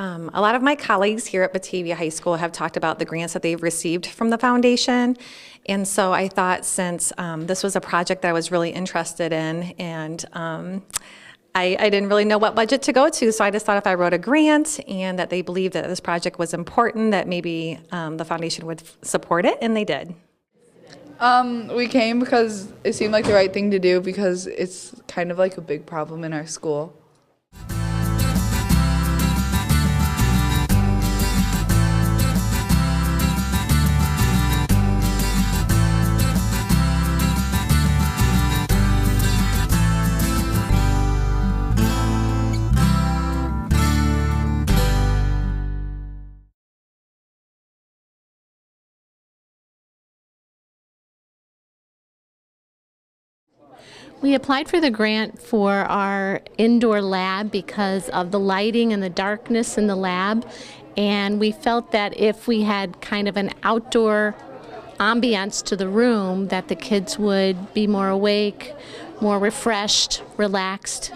A lot of my colleagues here at Batavia High School have talked about the grants that they've received from the foundation. And so I thought since this was a project that I was really interested in, and I didn't really know what budget to go to, so I just thought if I wrote a grant and that they believed that this project was important, that maybe the foundation would support it, and they did. We came because it seemed like the right thing to do because it's kind of like a big problem in our school. We applied for the grant for our indoor lab because of the lighting and the darkness in the lab, and we felt that if we had kind of an outdoor ambiance to the room, that the kids would be more awake, more refreshed, relaxed,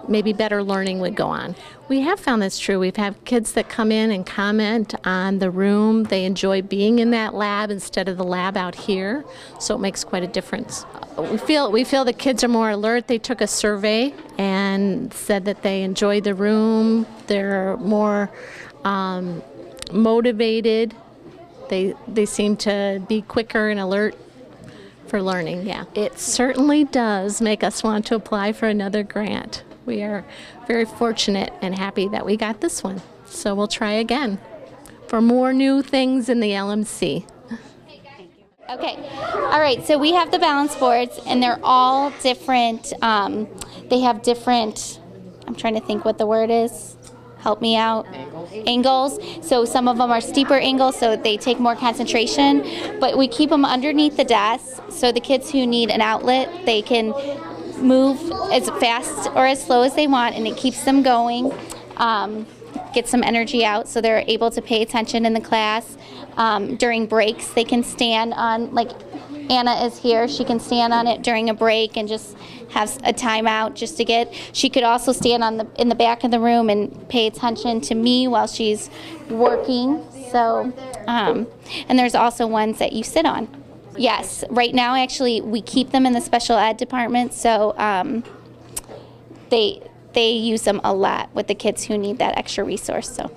maybe better learning would go on. We have found that's true. We've had kids that come in and comment on the room. They enjoy being in that lab instead of the lab out here, so it makes quite a difference. We feel the kids are more alert. They took a survey and said that they enjoy the room. They're more motivated. They seem to be quicker and alert for learning, yeah. It certainly does make us want to apply for another grant. We are very fortunate and happy that we got this one. So we'll try again for more new things in the LMC. Okay, all right, so we have the balance boards, and they're all different. They have different, I'm trying to think what the word is. Help me out. Angles. So some of them are steeper angles, so they take more concentration, but we keep them underneath the desk, so the kids who need an outlet, they can move as fast or as slow as they want, and it keeps them going, gets some energy out, so they're able to pay attention in the class. During breaks, they can stand on, like Anna is here, she can stand on it during a break and just have a timeout just to get. She could also stand in the back of the room and pay attention to me while she's working. So, and there's also ones that you sit on. Yes, right now actually we keep them in the special ed department, so they use them a lot with the kids who need that extra resource. So.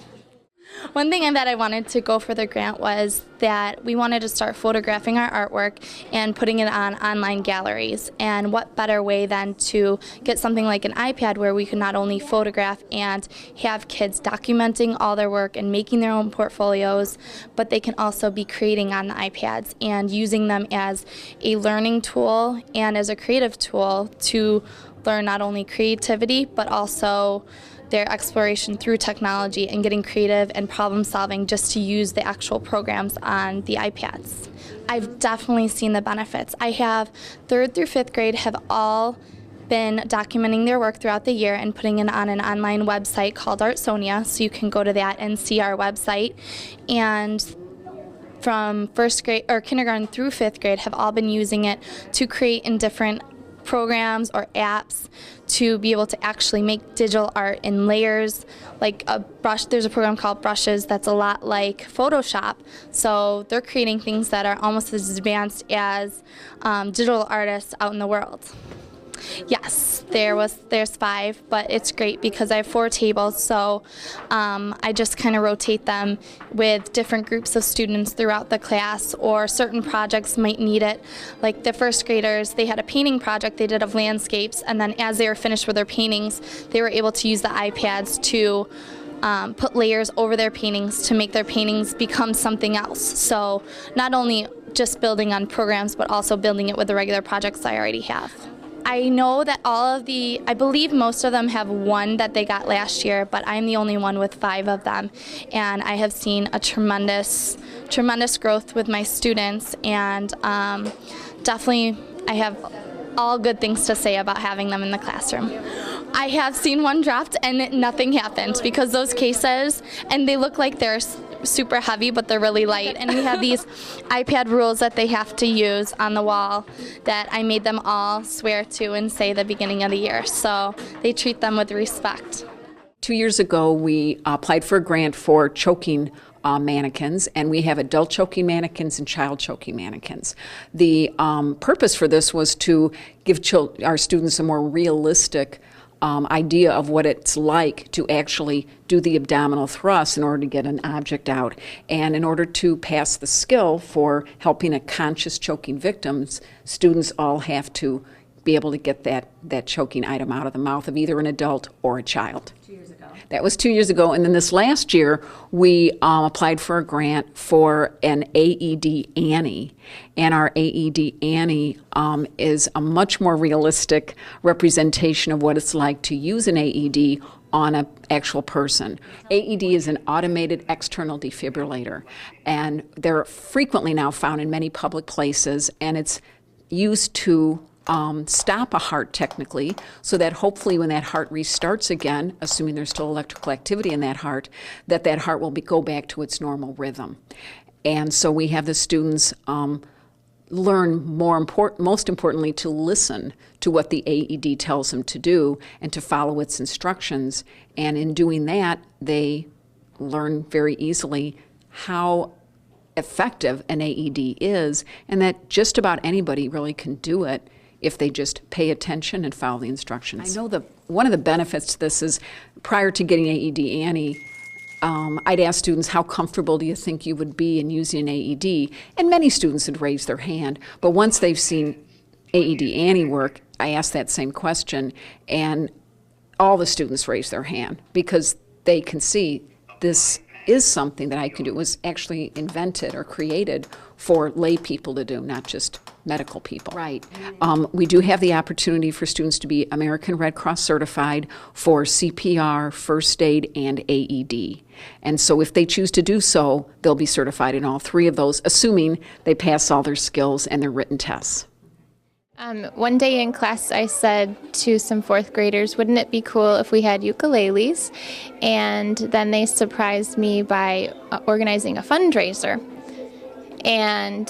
One thing that I wanted to go for the grant was that we wanted to start photographing our artwork and putting it on online galleries. And what better way than to get something like an iPad where we could not only photograph and have kids documenting all their work and making their own portfolios, but they can also be creating on the iPads and using them as a learning tool and as a creative tool to learn not only creativity but also their exploration through technology and getting creative and problem solving just to use the actual programs on the iPads. I've definitely seen the benefits. I have 3rd through 5th grade have all been documenting their work throughout the year and putting it on an online website called Artsonia, so you can go to that and see our website. And from 1st grade or kindergarten through 5th grade have all been using it to create in different programs or apps to be able to actually make digital art in layers. Like a brush, there's a program called Brushes that's a lot like Photoshop. So they're creating things that are almost as advanced as digital artists out in the world. Yes, there's 5, but it's great because I have 4 tables, so I just kind of rotate them with different groups of students throughout the class, or certain projects might need it. Like the 1st graders, they had a painting project they did of landscapes, and then as they were finished with their paintings, they were able to use the iPads to put layers over their paintings to make their paintings become something else. So not only just building on programs, but also building it with the regular projects I already have. I know that I believe most of them have 1 that they got last year, but I'm the only one with 5 of them. And I have seen a tremendous growth with my students, and definitely I have all good things to say about having them in the classroom. I have seen 1 dropped and nothing happened because those cases, and they look like they're super heavy, but they're really light. And we have these iPad rules that they have to use on the wall that I made them all swear to and say the beginning of the year. So they treat them with respect. 2 years ago, we applied for a grant for choking mannequins, and we have adult choking mannequins and child choking mannequins. The purpose for this was to give our students a more realistic idea of what it's like to actually do the abdominal thrust in order to get an object out. And in order to pass the skill for helping a conscious choking victims, students all have to be able to get that choking item out of the mouth of either an adult or a child. 2 years ago. That was 2 years ago. And then this last year, we applied for a grant for an AED Annie. And our AED Annie is a much more realistic representation of what it's like to use an AED on an actual person. AED is an automated external defibrillator. And they're frequently now found in many public places. And it's used to stop a heart technically, so that hopefully when that heart restarts again, assuming there's still electrical activity in that heart heart will go back to its normal rhythm. And so we have the students learn most importantly to listen to what the AED tells them to do and to follow its instructions. And in doing that, they learn very easily how effective an AED is, and that just about anybody really can do it if they just pay attention and follow the instructions. I know one of the benefits to this is, prior to getting AED Annie, I'd ask students, how comfortable do you think you would be in using an AED? And many students would raise their hand. But once they've seen AED Annie work, I asked that same question, and all the students raised their hand because they can see this is something that I can do. It was actually invented or created for lay people to do, not just medical people. Right. We do have the opportunity for students to be American Red Cross certified for CPR, first aid, and AED. And so if they choose to do so, they'll be certified in all three of those, assuming they pass all their skills and their written tests. One day in class I said to some fourth graders, wouldn't it be cool if we had ukuleles? And then they surprised me by organizing a fundraiser. And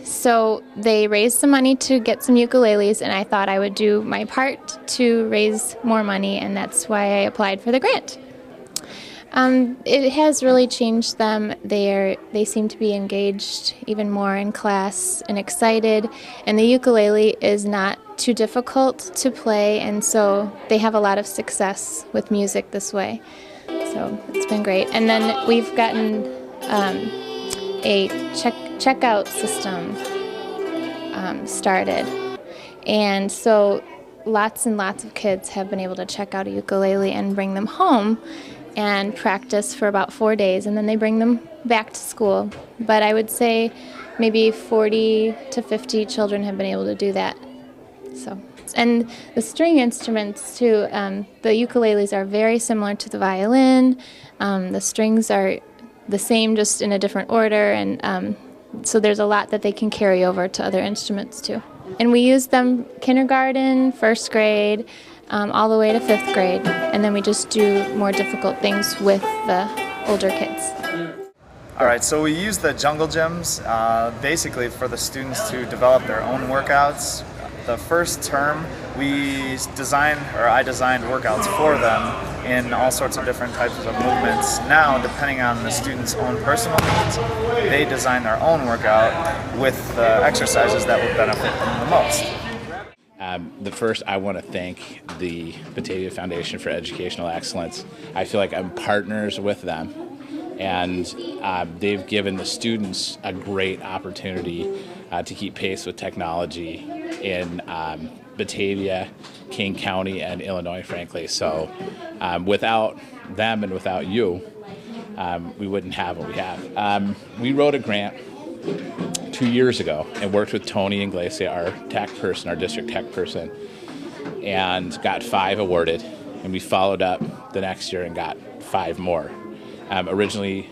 so they raised some money to get some ukuleles, and I thought I would do my part to raise more money, and that's why I applied for the grant. It has really changed them. They seem to be engaged even more in class and excited, and the ukulele is not too difficult to play, and so they have a lot of success with music this way. So it's been great. And then we've gotten a checkout system started, and so lots and lots of kids have been able to check out a ukulele and bring them home and practice for about 4 days, and then they bring them back to school. But I would say maybe 40 to 50 children have been able to do that. So, and the string instruments too, the ukuleles are very similar to the violin. The strings are the same, just in a different order, and so there's a lot that they can carry over to other instruments too. And we use them kindergarten, first grade, all the way to 5th grade, and then we just do more difficult things with the older kids. All right, so we use the jungle gyms basically for the students to develop their own workouts. The first term, I designed workouts for them in all sorts of different types of movements. Now, depending on the student's own personal needs, they design their own workout with the exercises that would benefit them the most. First, I want to thank the Batavia Foundation for Educational Excellence. I feel like I'm partners with them, and they've given the students a great opportunity to keep pace with technology in Batavia, King County, and Illinois, frankly. So without them and without you, we wouldn't have what we have. We wrote a grant 2 years ago and worked with Tony Inglesia, our tech person, our district tech person, and got 5 awarded. And we followed up the next year and got 5 more. Originally,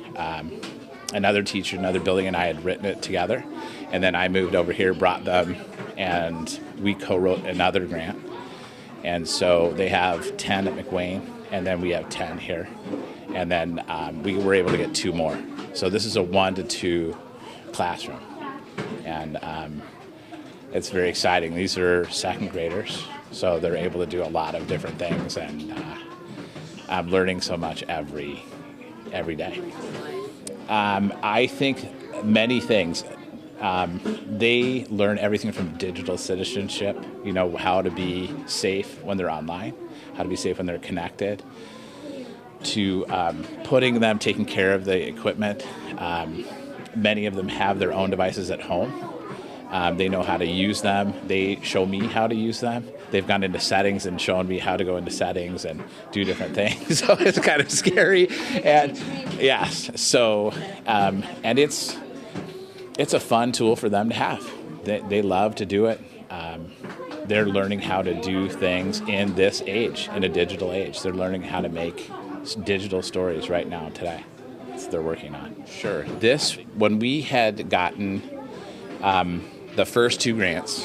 another teacher, another building, and I had written it together. And then I moved over here, brought them, and we co-wrote another grant. And so they have 10 at McWayne, and then we have 10 here. And then we were able to get 2 more. So this is a 1 to 2 classroom. And it's very exciting. These are 2nd graders, so they're able to do a lot of different things. And I'm learning so much every day. I think many things. They learn everything from digital citizenship, how to be safe when they're online, how to be safe when they're connected, to taking care of the equipment. Many of them have their own devices at home. They know how to use them. They show me how to use them. They've gone into settings and shown me how to go into settings and do different things. So it's kind of scary. And yes, so, and it's a fun tool for them to have. They love to do it. They're learning how to do things in this age, in a digital age. They're learning how to make digital stories right now, today. That's what they're working on. Sure. When we had gotten the first 2 grants,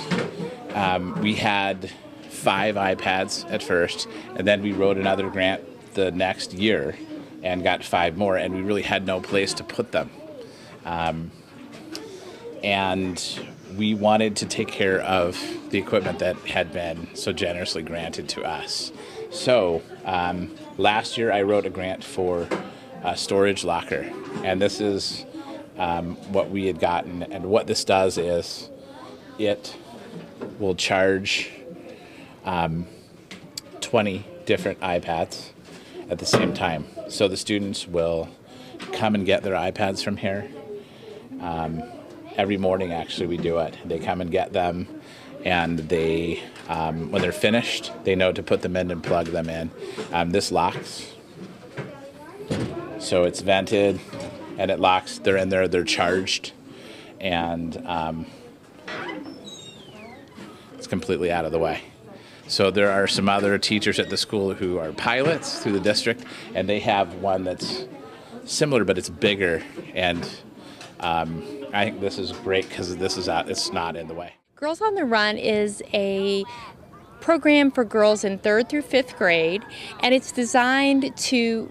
we had 5 iPads at first, and then we wrote another grant the next year and got 5 more, and we really had no place to put them. And we wanted to take care of the equipment that had been so generously granted to us. So last year I wrote a grant for a storage locker, and this is what we had gotten. And what this does is it will charge 20 different iPads at the same time. So the students will come and get their iPads from here. Every morning, actually, we do it. They come and get them, and they, when they're finished, they know to put them in and plug them in. This locks, so it's vented, and it locks. They're in there, they're charged, and it's completely out of the way. So there are some other teachers at the school who are pilots through the district, and they have one that's similar, but it's bigger, and I think this is great because it's not in the way. Girls on the Run is a program for girls in 3rd through 5th grade, and it's designed to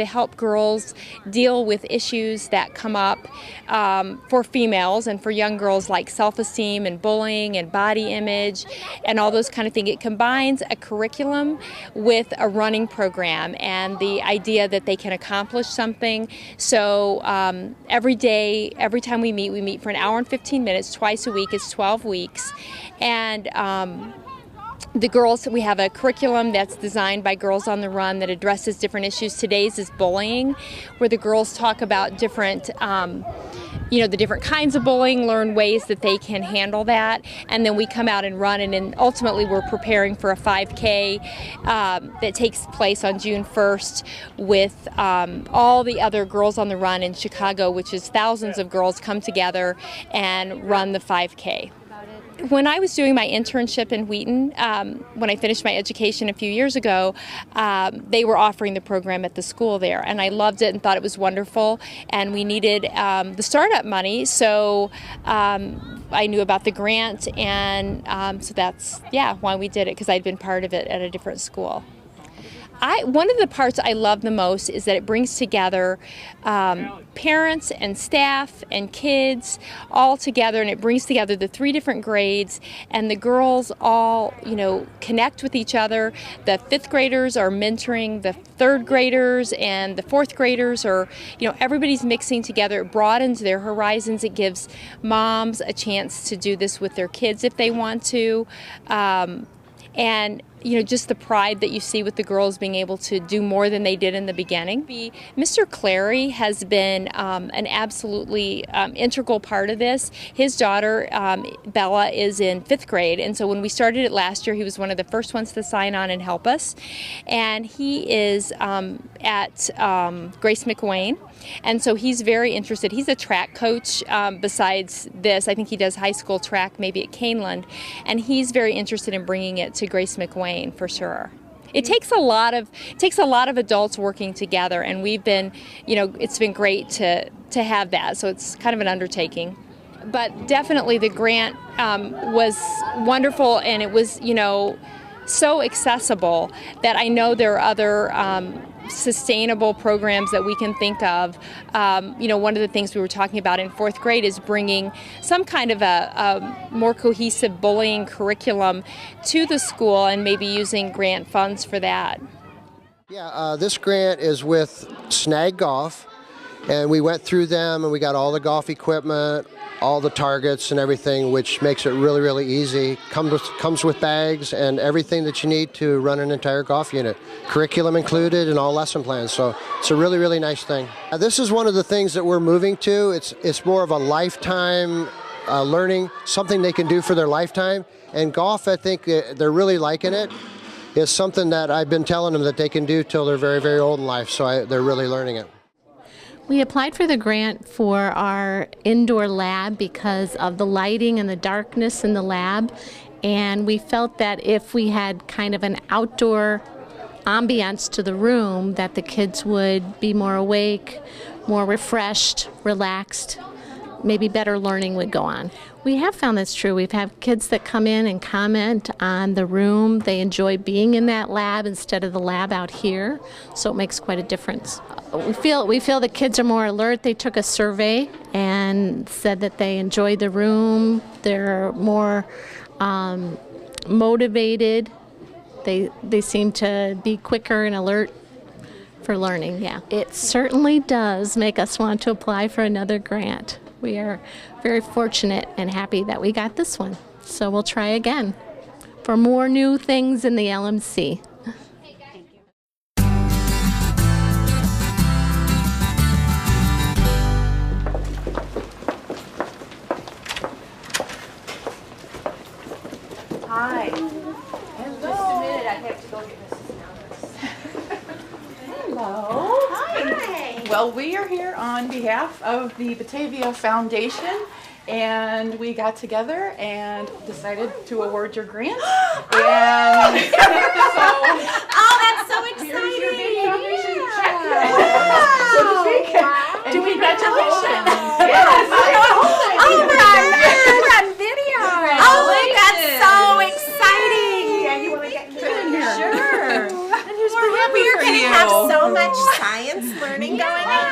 help girls deal with issues that come up for females and for young girls, like self-esteem and bullying and body image and all those kind of things. It combines a curriculum with a running program and the idea that they can accomplish something. So every day, every time we meet for an hour and 15 minutes twice a week. It's 12 weeks, and the girls, we have a curriculum that's designed by Girls on the Run that addresses different issues. Today's is bullying, where the girls talk about different, the different kinds of bullying, learn ways that they can handle that, and then we come out and run, and then ultimately we're preparing for a 5K that takes place on June 1st with all the other Girls on the Run in Chicago, which is thousands of girls come together and run the 5K. When I was doing my internship in Wheaton, when I finished my education a few years ago, they were offering the program at the school there, and I loved it and thought it was wonderful, and we needed the startup money, so I knew about the grant, and so that's why we did it, because I'd been part of it at a different school. One of the parts I love the most is that it brings together parents and staff and kids all together, and it brings together the 3 different grades, and the girls all, connect with each other. The 5th graders are mentoring the 3rd graders, and the 4th graders are, everybody's mixing together. It broadens their horizons. It gives moms a chance to do this with their kids if they want to. And just the pride that you see with the girls being able to do more than they did in the beginning. Mr. Clary has been an absolutely integral part of this. His daughter, Bella, is in 5th grade, and so when we started it last year, he was one of the first ones to sign on and help us. And he is at Grace McWayne, and so he's very interested. He's a track coach besides this. I think he does high school track, maybe at Caneland, and he's very interested in bringing it to Grace McWayne for sure. It takes a lot of adults working together, and we've been, it's been great to have that. So it's kind of an undertaking. But definitely the grant was wonderful, and it was, so accessible that I know there are other sustainable programs that we can think of. One of the things we were talking about in 4th grade is bringing some kind of a more cohesive bullying curriculum to the school and maybe using grant funds for that. Yeah, this grant is with Snag Golf, and we went through them and we got all the golf equipment, all the targets and everything, which makes it really, really easy. Comes with bags and everything that you need to run an entire golf unit. Curriculum included and all lesson plans, so it's a really, really nice thing. This is one of the things that we're moving to. It's more of a lifetime learning, something they can do for their lifetime. And golf, I think they're really liking it. It's something that I've been telling them that they can do till they're very, very old in life, so they're really learning it. We applied for the grant for our indoor lab because of the lighting and the darkness in the lab, and we felt that if we had kind of an outdoor ambiance to the room, that the kids would be more awake, more refreshed, relaxed, maybe better learning would go on. We have found that's true. We've had kids that come in and comment on the room. They enjoy being in that lab instead of the lab out here, so it makes quite a difference. We feel the kids are more alert. They took a survey and said that they enjoy the room. They're more motivated. They seem to be quicker and alert for learning, yeah. It certainly does make us want to apply for another grant. We are very fortunate and happy that we got this one. So we'll try again for more new things in the LMC. Hi. Just a minute, I have to go get Mrs. Nellis. Hello. Hi. Well, we are here on behalf of the Batavia Foundation, and we got together and decided to award your grant. And that's so exciting! Here's your big foundation check. So to speak. And congratulations! Yes. We're on video! Oh, that's so exciting! Yeah, you want to get in here? Sure. We're happy We're for going to you. have so much science learning going on.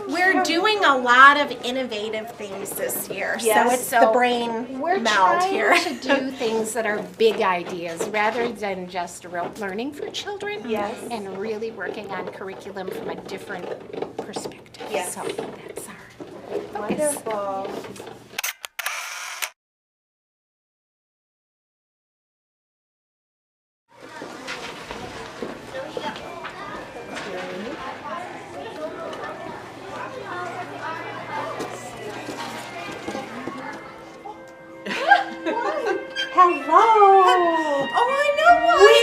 We're doing a lot of innovative things this year. Yes. So it's the brain meld here. To do things that are big ideas rather than just real learning for children. Yes. And really working on curriculum from a different perspective. Yes. So that's our focus. Wonderful. Hello! Oh, I know what! We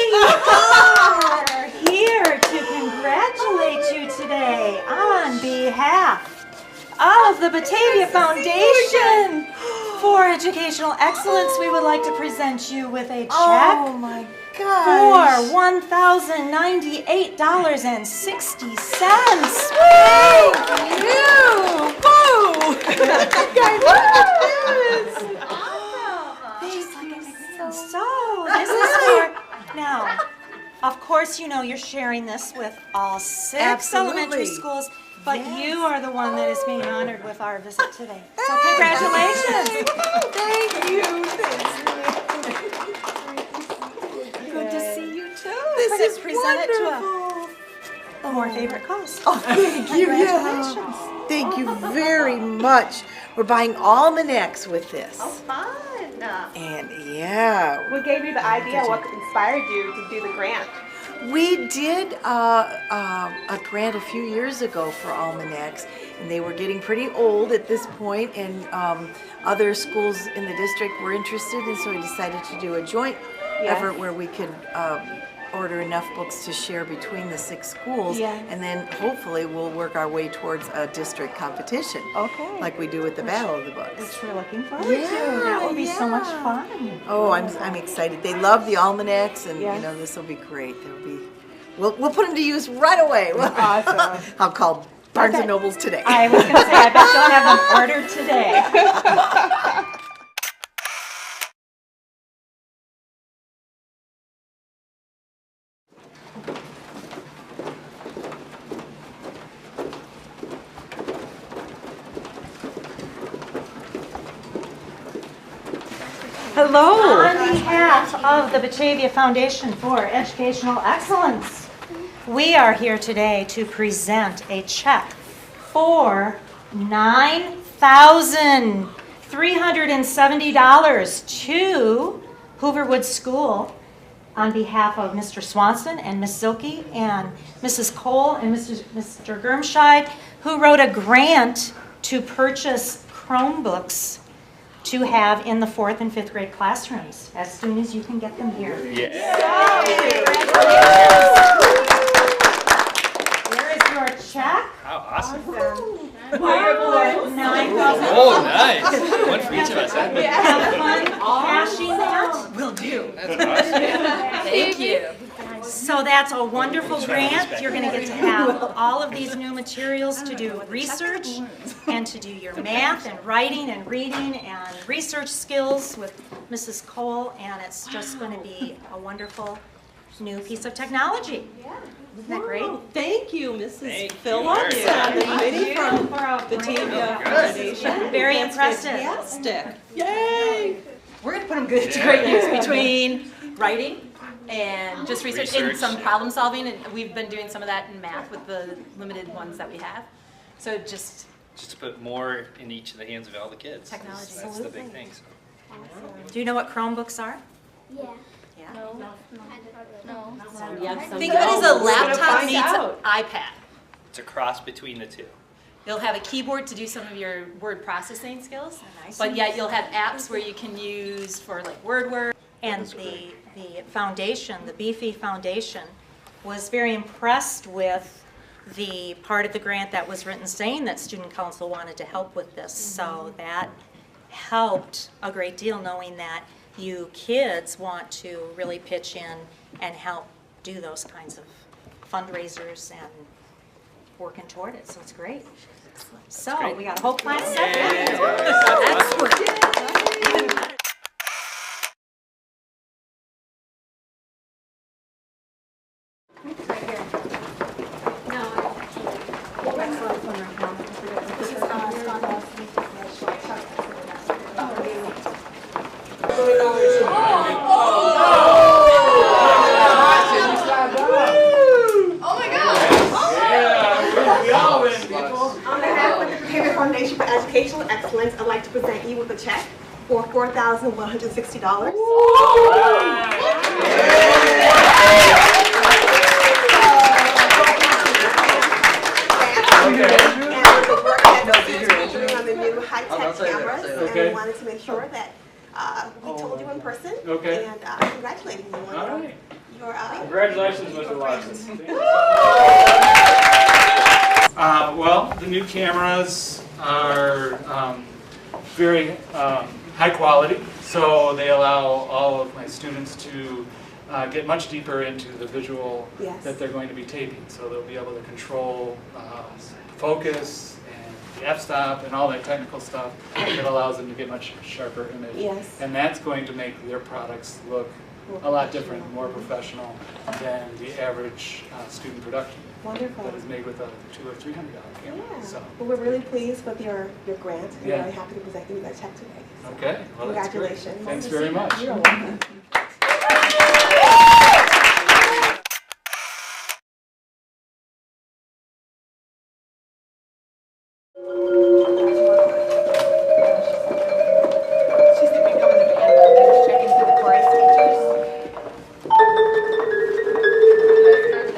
are here to congratulate you today on behalf of the Batavia Foundation for Educational Excellence. We would like to present you with a check Oh my gosh! for $1,098.60. Thank you! So this is for now. Of course, you know you're sharing this with all 6 elementary schools, but you are the one that is being honored with our visit today. So congratulations! Thank you. Good to see you too. This is presented wonderful. to a more favorite cause. Oh, thank you. Congratulations. Thank you very much. We're buying almanacs with this. Oh, fun. And yeah. What gave you the idea? What inspired you to do the grant? We did a grant a few years ago for almanacs, and they were getting pretty old at this point, and other schools in the district were interested, and so we decided to do a joint effort where we could order enough books to share between the 6 schools, and then hopefully we'll work our way towards a district competition, like we do with the Battle of the Books. Which we're looking forward to. That will be so much fun. Oh, I'm excited. They love the almanacs, and you know this will be great. We'll put them to use right away. Awesome. I'll call Barnes and Nobles today. I was going to say, I bet you'll have them ordered today. Hello. On behalf of the Batavia Foundation for Educational Excellence, We are here today to present a check for $9,370 to Hooverwood School on behalf of Mr. Swanson and Miss Silke and Mrs. Cole and Mr. Germscheid, who wrote a grant to purchase Chromebooks to have in the 4th and 5th grade classrooms as soon as you can get them here. There is your check. How awesome. Oh, nice. One for each of us. Have fun cashing that. Will do. That's awesome. Thank you. So that's a wonderful grant. You're going to get to have all of these new materials to do research and to do your math and writing and reading and research skills with Mrs. Cole, and it's just going to be a wonderful new piece of technology. Isn't that great? Thank you, Mrs. Phillips and the committee from Batavia Foundation. Very impressive. Fantastic. Yay! We're going to put them good to great use between writing and just research and some problem solving, and we've been doing some of that in math with the limited ones that we have. So just to put more in each of the hands of all the kids. Technology. That's the big thing. So. Do you know what Chromebooks are? Yeah. No. Think of it as a laptop meets an iPad. It's a cross between the two. You'll have a keyboard to do some of your word processing skills, but yet you'll have apps where you can use for like word work. And the foundation, the Beefy Foundation, was very impressed with the part of the grant that was written saying that Student Council wanted to help with this. So that helped a great deal, knowing that you kids want to really pitch in and help do those kinds of fundraisers and working toward it. So it's great. So we got a whole class set. Excellent. Foundation for Educational Excellence, I'd like to present you with a check for $4,160. And with the work that we're doing on the new high-tech cameras, and we wanted to make sure that we told you in person and congratulating you on your Congratulations, Mr. Larson. Well, the new cameras are very high quality, so they allow all of my students to get much deeper into the visual that they're going to be taping. So they'll be able to control focus and the f-stop and all that technical stuff that allows them to get much sharper image. And that's going to make their products look a lot different, more professional than the average student production. Wonderful. That is made with a $200 or $300 camera. So. Well, we're really pleased with your grant, and we're very happy to present you with that check today. So Okay, well, that's great. congratulations. Thanks very much. You're welcome.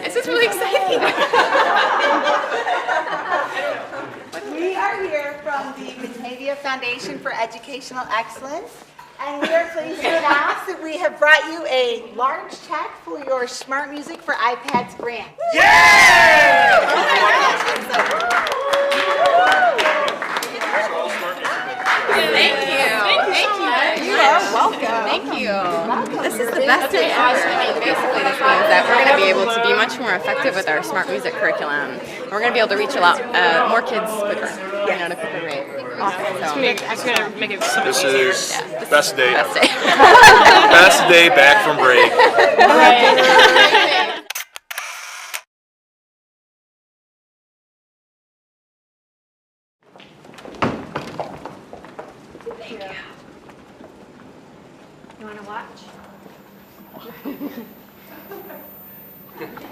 This is really exciting. We are here from the Batavia Foundation for Educational Excellence, and we are pleased to announce that we have brought you a large check for your Smart Music for iPads grant. Thank you. Thank you. You are welcome. Thank you. This is the best day ever. Basically, this means that we're going to be able to be much more effective with our smart music curriculum. We're going to be able to reach a lot more kids quicker, at a quicker rate. It's going to make it so much This easier. is best day Best ever. day. Best day back from break. Right. Thank you. You want to watch?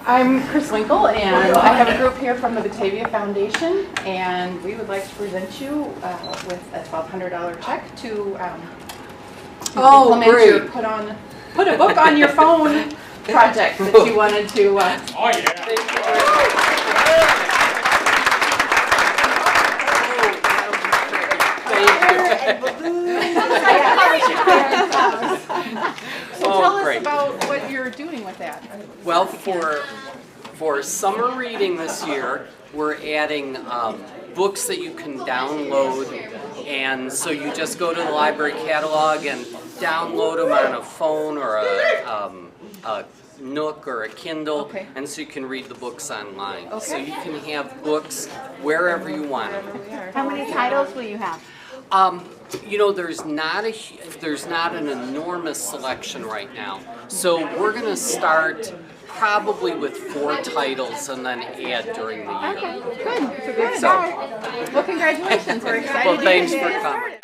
I'm Chris Winkle, and I have a group here from the Batavia Foundation, and we would like to present you with a $1,200 check to implement your put a book on your phone project that you wanted to. Oh yeah! So tell us about what you're doing with that. Well, for summer reading this year, we're adding books that you can download, and so you just go to the library catalog and download them on a phone or a Nook or a Kindle, and so you can read the books online. So you can have books wherever you want them. How many titles will you have? You know, there's not an enormous selection right now. So we're going to start probably with 4 titles and then add during the year. Okay, good. Well, congratulations. We're excited. Well, thanks for coming.